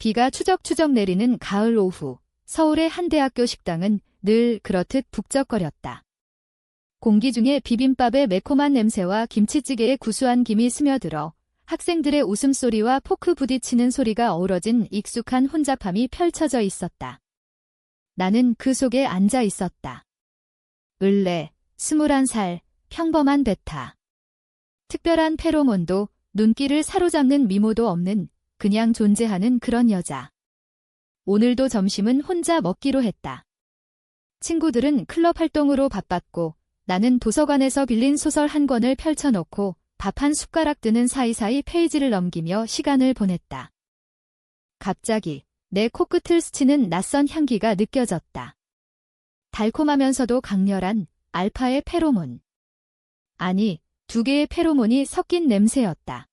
비가 추적추적 내리는 가을 오후, 서울의 한 대학교 식당은 늘 그렇듯 북적거렸다. 공기 중에 비빔밥의 매콤한 냄새와 김치찌개의 구수한 김이 스며들어 학생들의 웃음소리와 포크 부딪히는 소리가 어우러진 익숙한 혼잡함이 펼쳐져 있었다. 나는 그 속에 앉아 있었다. 을레, 21살, 평범한 베타. 특별한 페로몬도, 눈길을 사로잡는 미모도 없는 그냥 존재하는 그런 여자. 오늘도 점심은 혼자 먹기로 했다. 친구들은 클럽 활동으로 바빴고 나는 도서관에서 빌린 소설 한 권을 펼쳐놓고 밥 한 숟가락 드는 사이사이 페이지를 넘기며 시간을 보냈다. 갑자기 내 코끝을 스치는 낯선 향기가 느껴졌다. 달콤하면서도 강렬한 알파의 페로몬. 아니, 두 개의 페로몬이 섞인 냄새였다.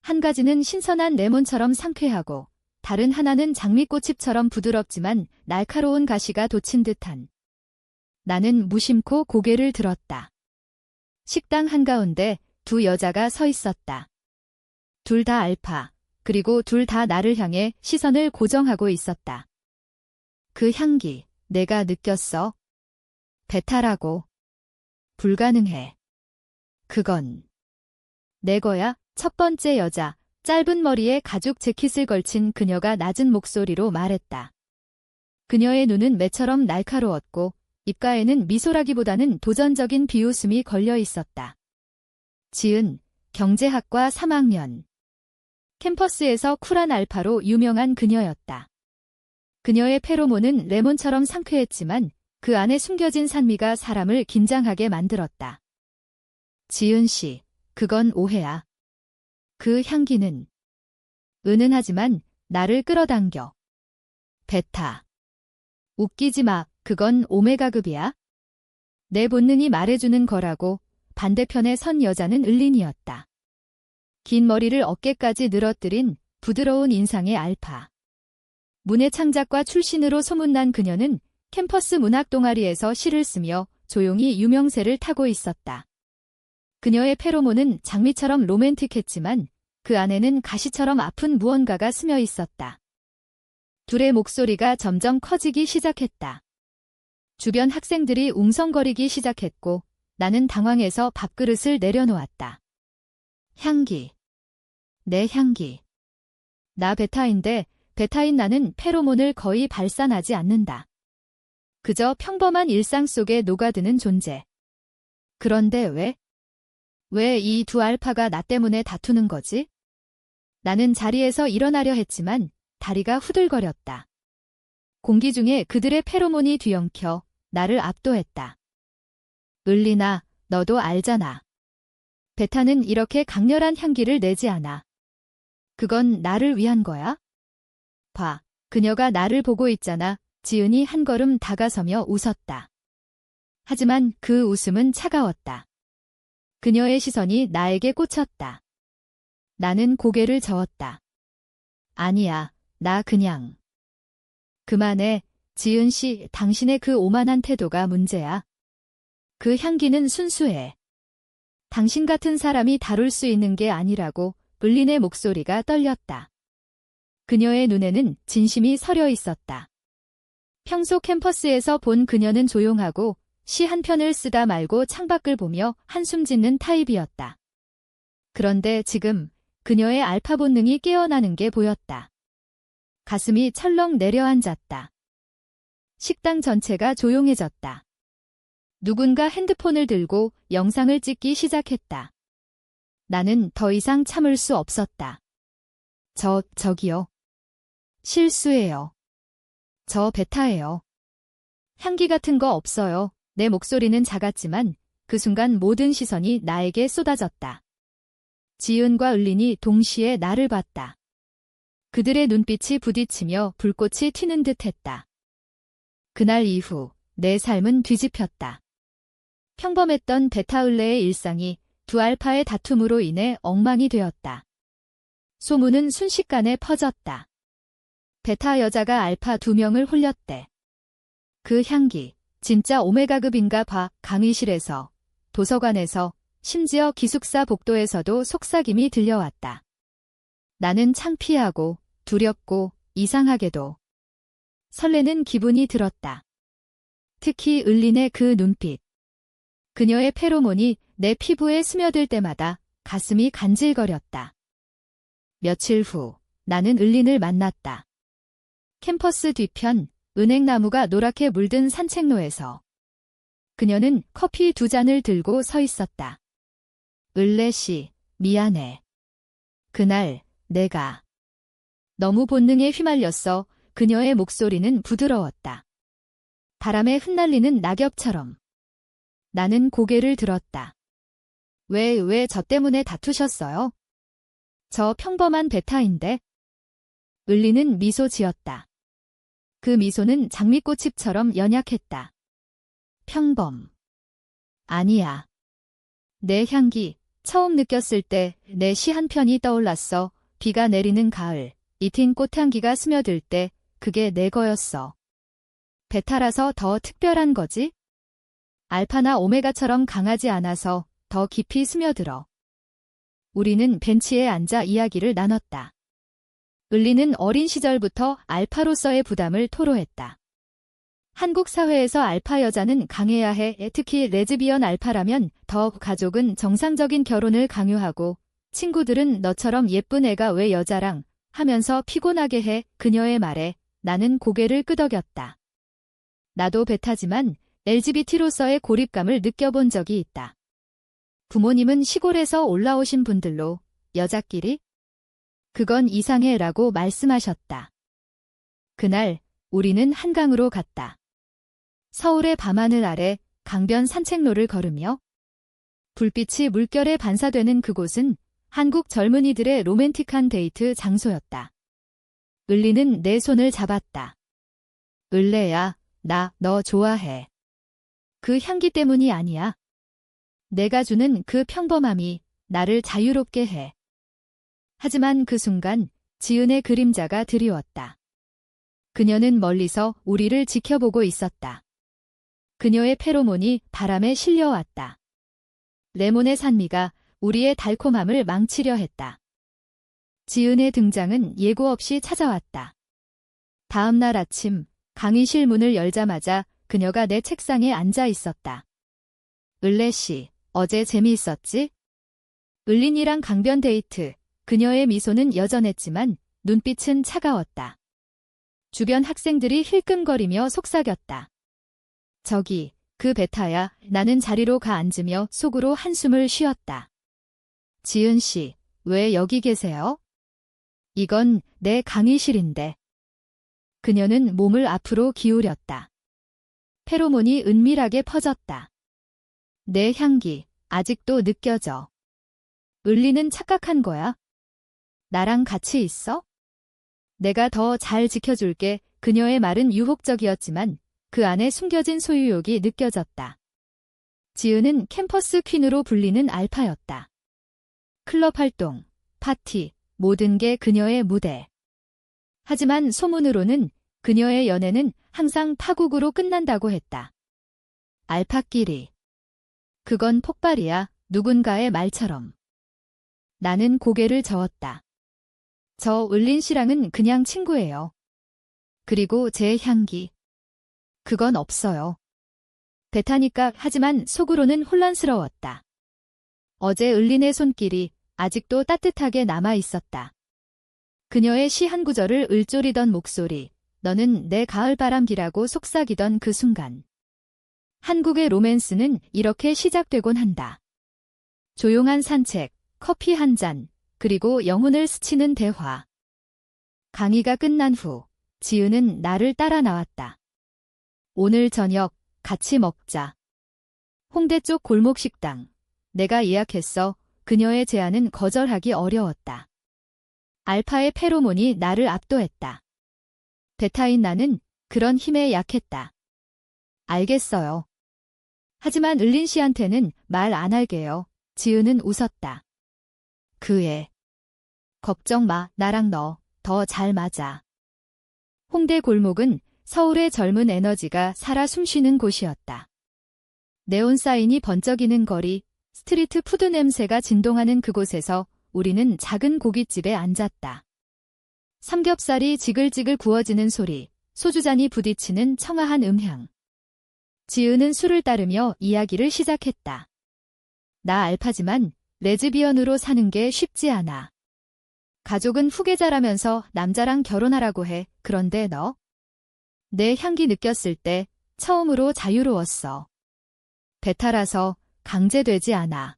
한 가지는 신선한 레몬처럼 상쾌하고 다른 하나는 장미꽃잎처럼 부드럽지만 날카로운 가시가 돋친 듯한. 나는 무심코 고개를 들었다. 식당 한가운데 두 여자가 서 있었다. 둘 다 알파, 그리고 둘 다 나를 향해 시선을 고정하고 있었다. 그 향기, 내가 느꼈어. 베타라고. 불가능해. 그건 내 거야. 첫 번째 여자, 짧은 머리에 가죽 재킷을 걸친 그녀가 낮은 목소리로 말했다. 그녀의 눈은 매처럼 날카로웠고 입가에는 미소라기보다는 도전적인 비웃음이 걸려 있었다. 지은, 경제학과 3학년. 캠퍼스에서 쿨한 알파로 유명한 그녀였다. 그녀의 페로몬은 레몬처럼 상쾌했지만 그 안에 숨겨진 산미가 사람을 긴장하게 만들었다. 지은 씨, 그건 오해야. 그 향기는 은은하지만 나를 끌어당겨. 베타. 웃기지 마, 그건 오메가급이야. 내 본능이 말해주는 거라고. 반대편에 선 여자는 을린이었다. 긴 머리를 어깨까지 늘어뜨린 부드러운 인상의 알파. 문예창작과 출신으로 소문난 그녀는 캠퍼스 문학 동아리에서 시를 쓰며 조용히 유명세를 타고 있었다. 그녀의 페로몬은 장미처럼 로맨틱했지만 그 안에는 가시처럼 아픈 무언가가 스며 있었다. 둘의 목소리가 점점 커지기 시작했다. 주변 학생들이 웅성거리기 시작했고 나는 당황해서 밥그릇을 내려놓았다. 향기. 내 향기. 나 베타인데 베타인 나는 페로몬을 거의 발산하지 않는다. 그저 평범한 일상 속에 녹아드는 존재. 그런데 왜 이 두 알파가 나 때문에 다투는 거지? 나는 자리에서 일어나려 했지만 다리가 후들거렸다. 공기 중에 그들의 페로몬이 뒤엉켜 나를 압도했다. 을리나, 너도 알잖아. 베타는 이렇게 강렬한 향기를 내지 않아. 그건 나를 위한 거야? 봐, 그녀가 나를 보고 있잖아. 지은이 한 걸음 다가서며 웃었다. 하지만 그 웃음은 차가웠다. 그녀의 시선이 나에게 꽂혔다. 나는 고개를 저었다. 아니야, 나 그냥. 그만해, 지은 씨, 당신의 그 오만한 태도가 문제야. 그 향기는 순수해. 당신 같은 사람이 다룰 수 있는 게 아니라고. 을린의 목소리가 떨렸다. 그녀의 눈에는 진심이 서려 있었다. 평소 캠퍼스에서 본 그녀는 조용하고 시 한 편을 쓰다 말고 창밖을 보며 한숨 짓는 타입이었다. 그런데 지금 그녀의 알파 본능이 깨어나는 게 보였다. 가슴이 철렁 내려앉았다. 식당 전체가 조용해졌다. 누군가 핸드폰을 들고 영상을 찍기 시작했다. 나는 더 이상 참을 수 없었다. 저기요. 실수예요. 저 베타예요. 향기 같은 거 없어요. 내 목소리는 작았지만 그 순간 모든 시선이 나에게 쏟아졌다. 지은과 을린이 동시에 나를 봤다. 그들의 눈빛이 부딪히며 불꽃이 튀는 듯했다. 그날 이후 내 삶은 뒤집혔다. 평범했던 베타 을레의 일상이 두 알파의 다툼으로 인해 엉망이 되었다. 소문은 순식간에 퍼졌다. 베타 여자가 알파 2명을 홀렸대. 그 향기, 진짜 오메가급인가 봐. 강의실에서, 도서관에서, 심지어 기숙사 복도에서도 속삭임이 들려왔다. 나는 창피하고 두렵고 이상하게도 설레는 기분이 들었다. 특히 을린의 그 눈빛. 그녀의 페로몬이 내 피부에 스며들 때마다 가슴이 간질거렸다. 며칠 후 나는 을린을 만났다. 캠퍼스 뒤편 은행나무가 노랗게 물든 산책로에서. 그녀는 커피 2잔을 들고 서 있었다. 을레 씨, 미안해. 그날 내가 너무 본능에 휘말렸어. 그녀의 목소리는 부드러웠다. 바람에 흩날리는 낙엽처럼. 나는 고개를 들었다. 왜 저 때문에 다투셨어요? 저 평범한 베타인데. 을리는 미소 지었다. 그 미소는 장미꽃잎처럼 연약했다. 평범. 아니야. 내 향기, 처음 느꼈을 때 내 시 한 편이 떠올랐어. 비가 내리는 가을, 이틴 꽃향기가 스며들 때 그게 내 거였어. 베타라서 더 특별한 거지? 알파나 오메가처럼 강하지 않아서 더 깊이 스며들어. 우리는 벤치에 앉아 이야기를 나눴다. 을리는 어린 시절부터 알파로서의 부담을 토로했다. 한국 사회에서 알파 여자는 강해야 해. 특히 레즈비언 알파라면 더 가족은 정상적인 결혼을 강요하고 친구들은 너처럼 예쁜 애가 왜 여자랑 하면서 피곤하게 해. 그녀의 말에 나는 고개를 끄덕였다. 나도 베타지만 LGBT로서의 고립감을 느껴본 적이 있다. 부모님은 시골에서 올라오신 분들로 여자끼리? 그건 이상해 라고 말씀하셨다. 그날 우리는 한강으로 갔다. 서울의 밤하늘 아래 강변 산책로를 걸으며 불빛이 물결에 반사되는 그곳은 한국 젊은이들의 로맨틱한 데이트 장소였다. 을리는 내 손을 잡았다. 을레야, 나 너 좋아해. 그 향기 때문이 아니야. 내가 주는 그 평범함이 나를 자유롭게 해. 하지만 그 순간 지은의 그림자가 드리웠다. 그녀는 멀리서 우리를 지켜보고 있었다. 그녀의 페로몬이 바람에 실려왔다. 레몬의 산미가 우리의 달콤함을 망치려 했다. 지은의 등장은 예고 없이 찾아왔다. 다음 날 아침 강의실 문을 열자마자 그녀가 내 책상에 앉아 있었다. 을레 씨, 어제 재미있었지? 을린이랑 강변 데이트. 그녀의 미소는 여전했지만 눈빛은 차가웠다. 주변 학생들이 힐끔거리며 속삭였다. 저기, 그 베타야. 나는 자리로 가 앉으며 속으로 한숨을 쉬었다. 지은 씨, 왜 여기 계세요? 이건 내 강의실인데. 그녀는 몸을 앞으로 기울였다. 페로몬이 은밀하게 퍼졌다. 내 향기, 아직도 느껴져. 을리는 착각한 거야. 나랑 같이 있어? 내가 더 잘 지켜줄게. 그녀의 말은 유혹적이었지만 그 안에 숨겨진 소유욕이 느껴졌다. 지은은 캠퍼스 퀸으로 불리는 알파였다. 클럽 활동, 파티, 모든 게 그녀의 무대. 하지만 소문으로는 그녀의 연애는 항상 파국으로 끝난다고 했다. 알파끼리. 그건 폭발이야, 누군가의 말처럼. 나는 고개를 저었다. 저 을린 씨랑은 그냥 친구예요. 그리고 제 향기. 그건 없어요. 베타니까. 하지만 속으로는 혼란스러웠다. 어제 을린의 손길이 아직도 따뜻하게 남아 있었다. 그녀의 시 한 구절을 을조리던 목소리, 너는 내 가을바람기라고 속삭이던 그 순간. 한국의 로맨스는 이렇게 시작되곤 한다. 조용한 산책, 커피 한 잔, 그리고 영혼을 스치는 대화. 강의가 끝난 후 지은은 나를 따라 나왔다. 오늘 저녁 같이 먹자. 홍대 쪽 골목 식당. 내가 예약했어. 그녀의 제안은 거절하기 어려웠다. 알파의 페로몬이 나를 압도했다. 베타인 나는 그런 힘에 약했다. 알겠어요. 하지만 을린 씨한테는 말 안 할게요. 지은은 웃었다. 그 애. 걱정 마, 나랑 너 더 잘 맞아. 홍대 골목은 서울의 젊은 에너지가 살아 숨쉬는 곳이었다. 네온 사인이 번쩍이는 거리, 스트리트 푸드 냄새가 진동하는 그곳에서 우리는 작은 고깃집에 앉았다. 삼겹살이 지글지글 구워지는 소리, 소주잔이 부딪히는 청아한 음향. 지은은 술을 따르며 이야기를 시작했다. 나 알파지만 레즈비언으로 사는 게 쉽지 않아. 가족은 후계자라면서 남자랑 결혼하라고 해. 그런데 너? 내 향기 느꼈을 때 처음으로 자유로웠어. 베타라서 강제되지 않아.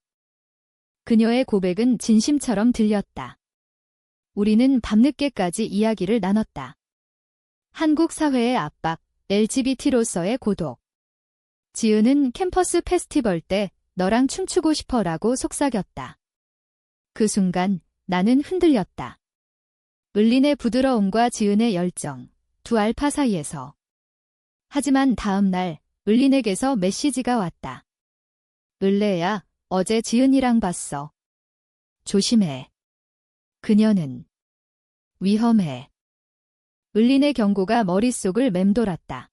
그녀의 고백은 진심처럼 들렸다. 우리는 밤늦게까지 이야기를 나눴다. 한국 사회의 압박, LGBT로서의 고독. 지은은 캠퍼스 페스티벌 때 너랑 춤추고 싶어라고 속삭였다. 그 순간 나는 흔들렸다. 을린의 부드러움과 지은의 열정, 두 알파 사이에서. 하지만 다음 날 을린에게서 메시지가 왔다. 을레야, 어제 지은이랑 봤어. 조심해. 그녀는 위험해. 을린의 경고가 머릿속을 맴돌았다.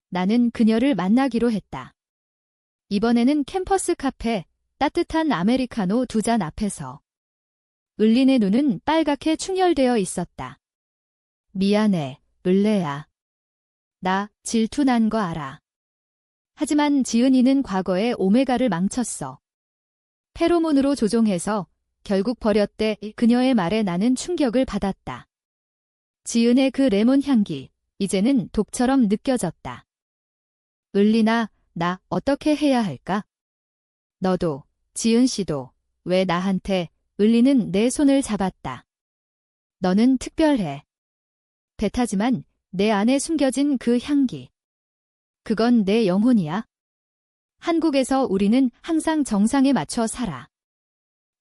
나는 그녀를 만나기로 했다. 이번에는 캠퍼스 카페, 따뜻한 아메리카노 2잔 앞에서. 을린의 눈은 빨갛게 충혈되어 있었다. 미안해, 을레야. 나 질투난 거 알아. 하지만 지은이는 과거에 오메가를 망쳤어. 페로몬으로 조종해서 결국 버렸대. 그녀의 말에 나는 충격을 받았다. 지은의 그 레몬 향기, 이제는 독처럼 느껴졌다. 을린아, 나 어떻게 해야 할까? 너도, 지은 씨도, 왜 나한테? 을린은 내 손을 잡았다. 너는 특별해. 베타지만 내 안에 숨겨진 그 향기. 그건 내 영혼이야. 한국에서 우리는 항상 정상에 맞춰 살아.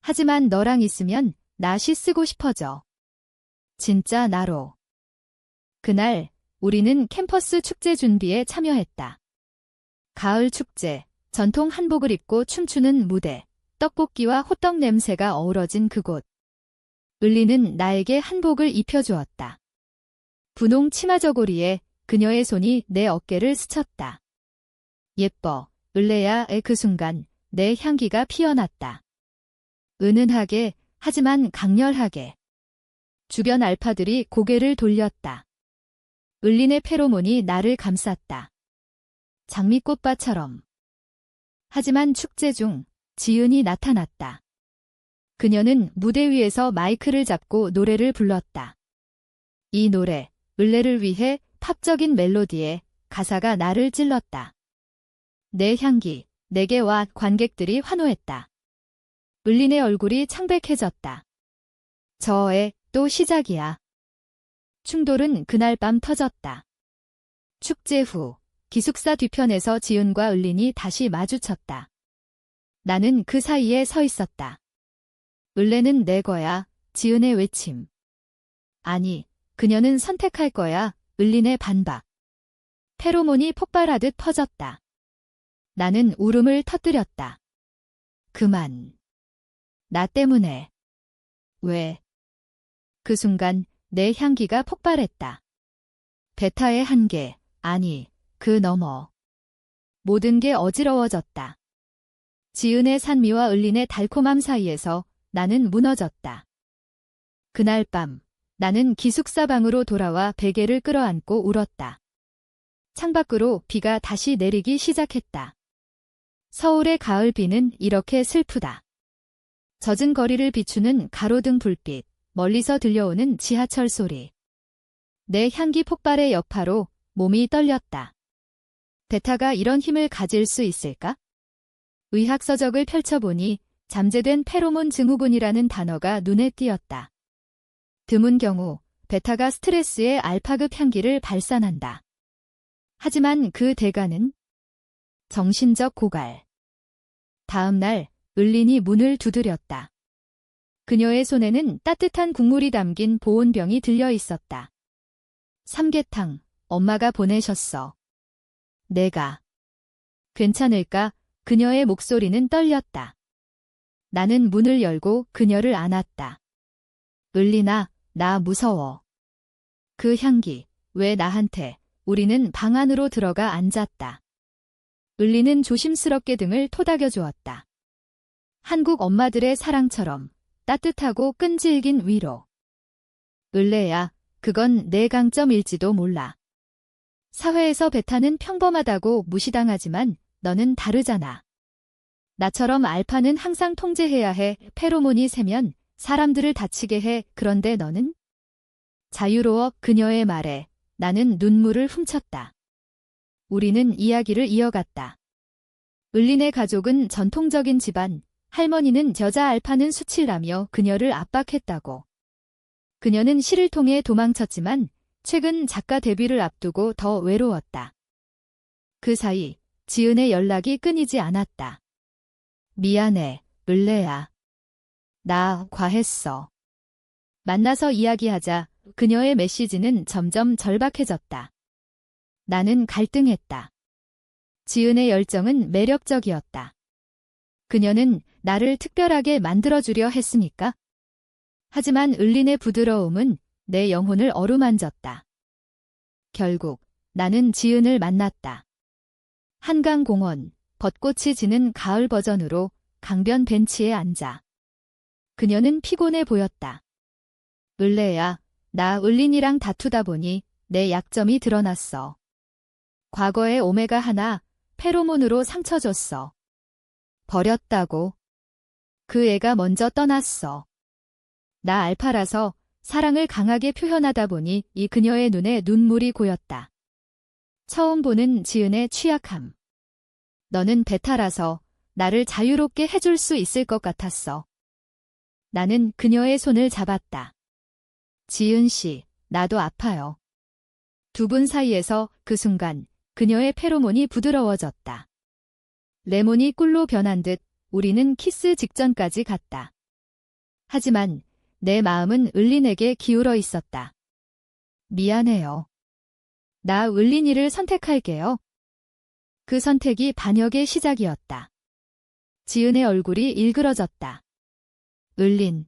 하지만 너랑 있으면 낫이 쓰고 싶어져. 진짜 나로. 그날 우리는 캠퍼스 축제 준비에 참여했다. 가을 축제, 전통 한복을 입고 춤추는 무대, 떡볶이와 호떡 냄새가 어우러진 그곳. 을리는 나에게 한복을 입혀주었다. 분홍 치마 저고리에 그녀의 손이 내 어깨를 스쳤다. 예뻐, 을레야의 그 순간 내 향기가 피어났다. 은은하게, 하지만 강렬하게. 주변 알파들이 고개를 돌렸다. 을린의 페로몬이 나를 감쌌다. 장미꽃밭처럼. 하지만 축제 중 지은이 나타났다. 그녀는 무대 위에서 마이크를 잡고 노래를 불렀다. 이 노래, 을레를 위해 팝적인 멜로디에 가사가 나를 찔렀다. 내 향기, 내게 와. 관객들이 환호했다. 을린의 얼굴이 창백해졌다. 저의 또 시작이야. 충돌은 그날 밤 터졌다. 축제 후 기숙사 뒤편에서 지은과 을린이 다시 마주쳤다. 나는 그 사이에 서 있었다. 을레는 내 거야, 지은의 외침. 아니, 그녀는 선택할 거야, 을린의 반박. 페로몬이 폭발하듯 퍼졌다. 나는 울음을 터뜨렸다. 그만. 나 때문에. 왜? 그 순간 내 향기가 폭발했다. 베타의 한계, 아니, 그 너머. 모든 게 어지러워졌다. 지은의 산미와 을린의 달콤함 사이에서 나는 무너졌다. 그날 밤, 나는 기숙사 방으로 돌아와 베개를 끌어안고 울었다. 창밖으로 비가 다시 내리기 시작했다. 서울의 가을 비는 이렇게 슬프다. 젖은 거리를 비추는 가로등 불빛, 멀리서 들려오는 지하철 소리. 내 향기 폭발의 여파로 몸이 떨렸다. 베타가 이런 힘을 가질 수 있을까? 의학 서적을 펼쳐보니 잠재된 페로몬 증후군이라는 단어가 눈에 띄었다. 드문 경우 베타가 스트레스에 알파급 향기를 발산한다. 하지만 그 대가는 정신적 고갈. 다음 날 을린이 문을 두드렸다. 그녀의 손에는 따뜻한 국물이 담긴 보온병이 들려 있었다. 삼계탕, 엄마가 보내셨어. 내가. 괜찮을까? 그녀의 목소리는 떨렸다. 나는 문을 열고 그녀를 안았다. 을린아, 나 무서워. 그 향기, 왜 나한테? 우리는 방 안으로 들어가 앉았다. 을린은 조심스럽게 등을 토닥여 주었다. 한국 엄마들의 사랑처럼 따뜻하고 끈질긴 위로. 을래야, 그건 내 강점일지도 몰라. 사회에서 베타는 평범하다고 무시당하지만 너는 다르잖아. 나처럼 알파는 항상 통제해야 해. 페로몬이 세면 사람들을 다치게 해. 그런데 너는? 자유로워. 그녀의 말에 나는 눈물을 훔쳤다. 우리는 이야기를 이어갔다. 을린의 가족은 전통적인 집안, 할머니는 여자 알파는 수칠라며 그녀를 압박했다고. 그녀는 시를 통해 도망쳤지만 최근 작가 데뷔를 앞두고 더 외로웠다. 그 사이 지은의 연락이 끊이지 않았다. 미안해, 을래야. 나 과했어. 만나서 이야기하자. 그녀의 메시지는 점점 절박해졌다. 나는 갈등했다. 지은의 열정은 매력적이었다. 그녀는 나를 특별하게 만들어주려 했으니까. 하지만 을린의 부드러움은 내 영혼을 어루만졌다. 결국 나는 지은을 만났다. 한강공원, 벚꽃이 지는 가을 버전으로 강변 벤치에 앉아. 그녀는 피곤해 보였다. 을래야, 나 을린이랑 다투다 보니 내 약점이 드러났어. 과거에 오메가 하나, 페로몬으로 상처 줬어. 버렸다고. 그 애가 먼저 떠났어. 나 알파라서 사랑을 강하게 표현하다 보니 이 그녀의 눈에 눈물이 고였다. 처음 보는 지은의 취약함. 너는 베타라서 나를 자유롭게 해줄 수 있을 것 같았어. 나는 그녀의 손을 잡았다. 지은 씨, 나도 아파요. 두 분 사이에서 그 순간 그녀의 페로몬이 부드러워졌다. 레몬이 꿀로 변한 듯 우리는 키스 직전까지 갔다. 하지만 내 마음은 을린에게 기울어 있었다. 미안해요. 나 을린이를 선택할게요. 그 선택이 반역의 시작이었다. 지은의 얼굴이 일그러졌다. 을린.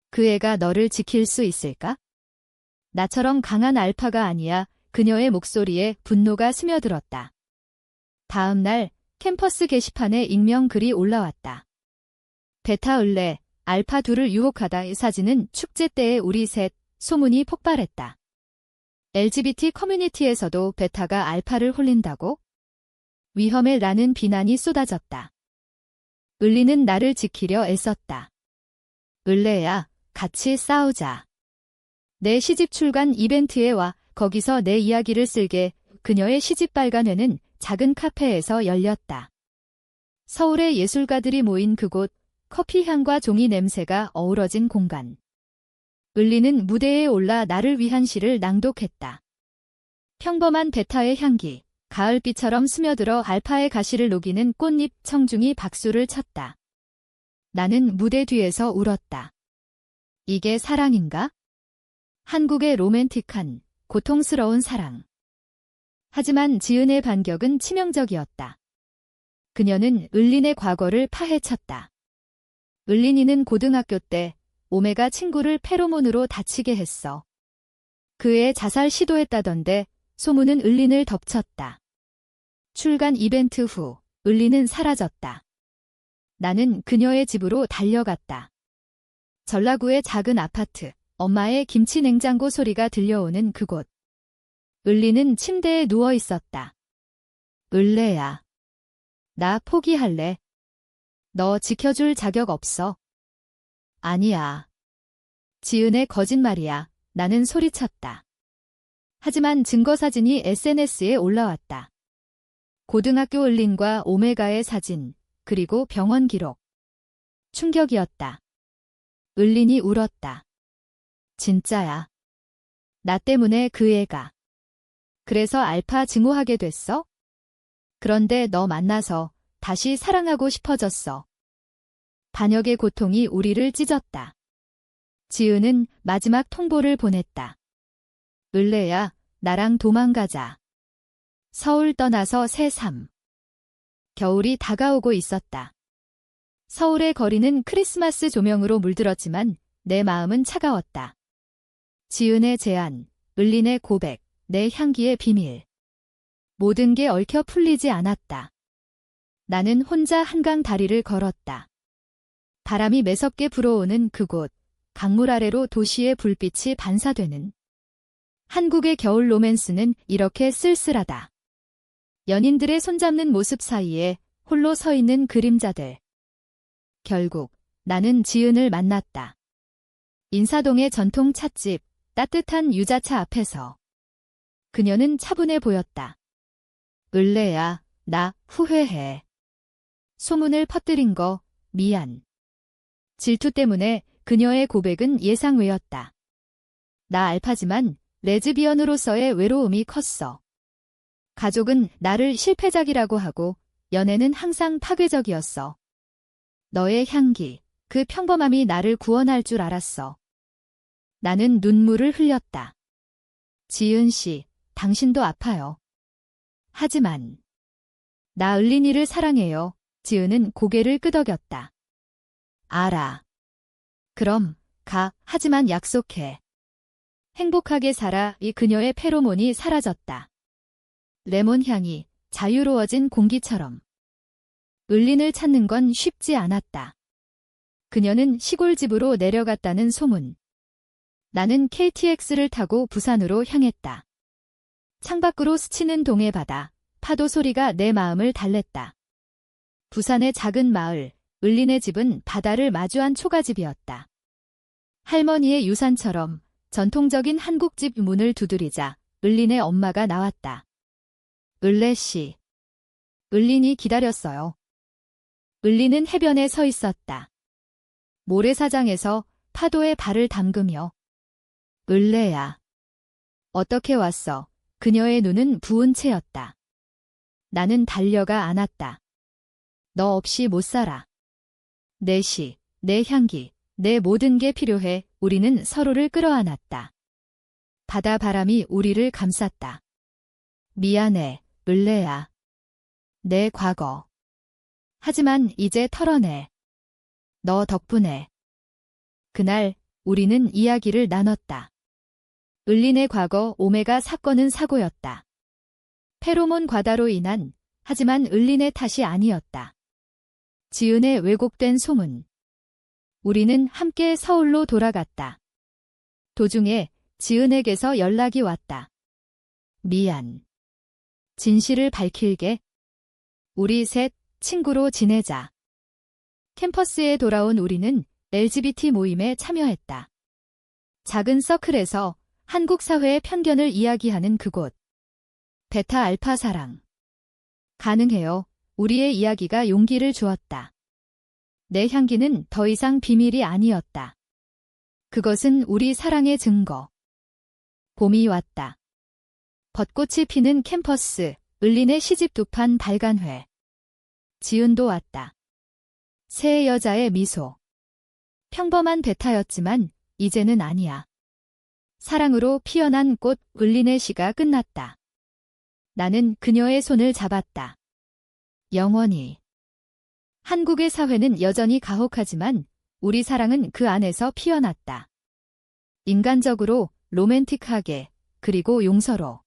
그 애가 너를 지킬 수 있을까? 나처럼 강한 알파가 아니야. 그녀의 목소리에 분노가 스며들었다. 다음 날 캠퍼스 게시판에 익명 글이 올라왔다. 베타 을래, 알파 둘을 유혹하다. 이 사진은 축제 때의 우리 셋. 소문이 폭발했다. LGBT 커뮤니티에서도 베타가 알파를 홀린다고? 위험해 라는 비난이 쏟아졌다. 을리는 나를 지키려 애썼다. 을래야, 같이 싸우자. 내 시집 출간 이벤트에 와. 거기서 내 이야기를 쓸게. 그녀의 시집 발간회는 작은 카페에서 열렸다. 서울의 예술가들이 모인 그곳, 커피 향과 종이 냄새가 어우러진 공간. 을리는 무대에 올라 나를 위한 시를 낭독했다. 평범한 베타의 향기, 가을비처럼 스며들어 알파의 가시를 녹이는 꽃잎. 청중이 박수를 쳤다. 나는 무대 뒤에서 울었다. 이게 사랑인가? 한국의 로맨틱한, 고통스러운 사랑. 하지만 지은의 반격은 치명적이었다. 그녀는 을린의 과거를 파헤쳤다. 을린이는 고등학교 때 오메가 친구를 페로몬으로 다치게 했어. 그의 자살 시도했다던데 소문은 을린을 덮쳤다. 출간 이벤트 후 을린은 사라졌다. 나는 그녀의 집으로 달려갔다. 전라구의 작은 아파트, 엄마의 김치 냉장고 소리가 들려오는 그곳. 을리는 침대에 누워 있었다. 을래야. 나 포기할래. 너 지켜줄 자격 없어. 아니야. 지은의 거짓말이야. 나는 소리쳤다. 하지만 증거사진이 SNS에 올라왔다. 고등학교 을린과 오메가의 사진, 그리고 병원 기록. 충격이었다. 을린이 울었다. 진짜야. 나 때문에 그 애가. 그래서 알파 증오하게 됐어? 그런데 너 만나서 다시 사랑하고 싶어졌어. 반역의 고통이 우리를 찢었다. 지은은 마지막 통보를 보냈다. 을래야, 나랑 도망가자. 서울 떠나서 새삼. 겨울이 다가오고 있었다. 서울의 거리는 크리스마스 조명으로 물들었지만 내 마음은 차가웠다. 지은의 제안, 을린의 고백, 내 향기의 비밀. 모든 게 얽혀 풀리지 않았다. 나는 혼자 한강 다리를 걸었다. 바람이 매섭게 불어오는 그곳, 강물 아래로 도시의 불빛이 반사되는. 한국의 겨울 로맨스는 이렇게 쓸쓸하다. 연인들의 손잡는 모습 사이에 홀로 서 있는 그림자들. 결국 나는 지은을 만났다. 인사동의 전통 찻집, 따뜻한 유자차 앞에서. 그녀는 차분해 보였다. 을래야, 나 후회해. 소문을 퍼뜨린 거 미안. 질투 때문에 그녀의 고백은 예상 외였다. 나 알파지만 레즈비언으로서의 외로움이 컸어. 가족은 나를 실패작이라고 하고 연애는 항상 파괴적이었어. 너의 향기, 그 평범함이 나를 구원할 줄 알았어. 나는 눈물을 흘렸다. 지은 씨, 당신도 아파요. 하지만 나 을린이를 사랑해요. 지은은 고개를 끄덕였다. 알아. 그럼 가. 하지만 약속해. 행복하게 살아. 이 그녀의 페로몬이 사라졌다. 레몬 향이 자유로워진 공기처럼. 을린을 찾는 건 쉽지 않았다. 그녀는 시골집으로 내려갔다는 소문. 나는 KTX를 타고 부산으로 향했다. 창밖으로 스치는 동해 바다, 파도 소리가 내 마음을 달랬다. 부산의 작은 마을, 을린의 집은 바다를 마주한 초가집이었다. 할머니의 유산처럼 전통적인 한국집 문을 두드리자 을린의 엄마가 나왔다. 을래씨. 을린이 기다렸어요. 을린은 해변에 서 있었다. 모래사장에서 파도에 발을 담그며. 을래야. 어떻게 왔어? 그녀의 눈은 부은 채였다. 나는 달려가 안았다. 너 없이 못 살아. 내 시, 내 향기, 내 모든 게 필요해. 우리는 서로를 끌어안았다. 바다 바람이 우리를 감쌌다. 미안해, 을래야. 내 과거. 하지만 이제 털어내. 너 덕분에. 그날 우리는 이야기를 나눴다. 을린의 과거 오메가 사건은 사고였다. 페로몬 과다로 인한, 하지만 을린의 탓이 아니었다. 지은의 왜곡된 소문. 우리는 함께 서울로 돌아갔다. 도중에 지은에게서 연락이 왔다. 미안. 진실을 밝힐게. 우리 셋 친구로 지내자. 캠퍼스에 돌아온 우리는 LGBT 모임에 참여했다. 작은 서클에서 한국 사회의 편견을 이야기하는 그곳. 베타 알파 사랑. 가능해요. 우리의 이야기가 용기를 주었다. 내 향기는 더 이상 비밀이 아니었다. 그것은 우리 사랑의 증거. 봄이 왔다. 벚꽃이 피는 캠퍼스, 을린의 시집 두판 발간회. 지은도 왔다. 새 여자의 미소. 평범한 베타였지만 이제는 아니야. 사랑으로 피어난 꽃 을린의 시가 끝났다. 나는 그녀의 손을 잡았다. 영원히. 한국의 사회는 여전히 가혹하지만 우리 사랑은 그 안에서 피어났다. 인간적으로, 로맨틱하게, 그리고 용서로.